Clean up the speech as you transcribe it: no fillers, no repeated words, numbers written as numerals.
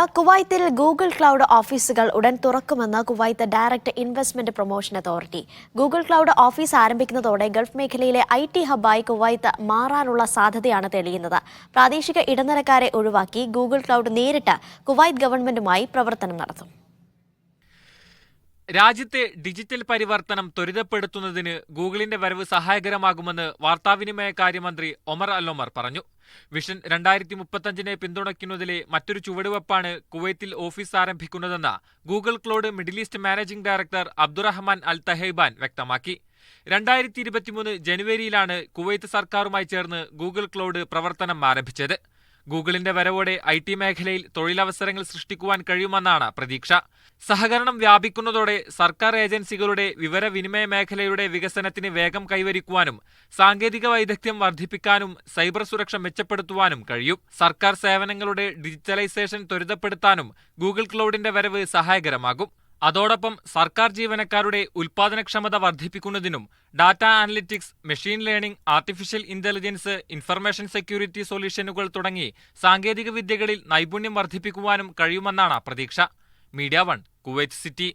കുവൈത്തിൽ Google cloud ഓഫീസുകൾ ഉടൻ തുറക്കുമെന്ന് Kuwait direct investment promotion authority. Google cloud office ആരംഭിക്കുന്നതോടെ ഗൾഫ് മേഖലയിലെ IT ഹബ്ബായി കുവൈത്ത് മാറാനുള്ള സാധ്യതയാണ് തെളിയുന്നത്. പ്രാദേശിക ഇടനിലക്കാരെ ഒഴിവാക്കി ഗൂഗിൾ ക്ലൗഡ് നേരിട്ട് കുവൈത്ത് ഗവൺമെന്റുമായി പ്രവർത്തനം നടത്തും. രാജ്യത്തെ ഡിജിറ്റൽ പരിവർത്തനം ത്വരിതപ്പെടുത്തുന്നതിന് ഗൂഗിളിന്റെ വരവ് സഹായകരമാകുമെന്ന് വാർത്താവിനിമയ കാര്യമന്ത്രി ഒമർ അൽ-ഒമർ പറഞ്ഞു. വിഷൻ 2035 പിന്തുണയ്ക്കുന്നതിലെ മറ്റൊരു ചുവടുവെപ്പാണ് കുവൈത്തിൽ ഓഫീസ് ആരംഭിക്കുന്നതെന്ന് Google cloud Middle East managing director Abdulrahman Al Tahaiban വ്യക്തമാക്കി. 2023 ജനുവരിയിലാണ് കുവൈത്ത് സർക്കാരുമായി ചേർന്ന് ഗൂഗിൾ ക്ലൗഡ് പ്രവർത്തനം ആരംഭിച്ചത്. ഗൂഗിളിന്റെ വരവോടെ IT മേഖലയിൽ തൊഴിലവസരങ്ങൾ സൃഷ്ടിക്കുവാൻ കഴിയുമെന്നാണ് പ്രതീക്ഷ. സഹകരണം വ്യാപിക്കുന്നതോടെ സർക്കാർ ഏജൻസികളുടെ വിവരവിനിമയ മേഖലയുടെ വികസനത്തിന് വേഗം കൈവരിക്കുവാനും സാങ്കേതിക വൈദഗ്ധ്യം വർദ്ധിപ്പിക്കാനും സൈബർ സുരക്ഷ മെച്ചപ്പെടുത്തുവാനും കഴിയും. സർക്കാർ സേവനങ്ങളുടെ ഡിജിറ്റലൈസേഷൻ ത്വരിതപ്പെടുത്താനും ഗൂഗിൾ ക്ലൗഡിന്റെ വരവ് സഹായകരമാകും. അതോടൊപ്പം സർക്കാർ ജീവനക്കാരുടെ ഉൽപാദനക്ഷമത വർദ്ധിപ്പിക്കുന്നതിനും data analytics, machine learning, artificial intelligence, information security സൊല്യൂഷനുകൾ തുടങ്ങി സാങ്കേതിക വിദ്യകളിൽ നൈപുണ്യം വർദ്ധിപ്പിക്കുവാനും കഴിയുമെന്നാണ് പ്രതീക്ഷ. Media 1, Kuwait city.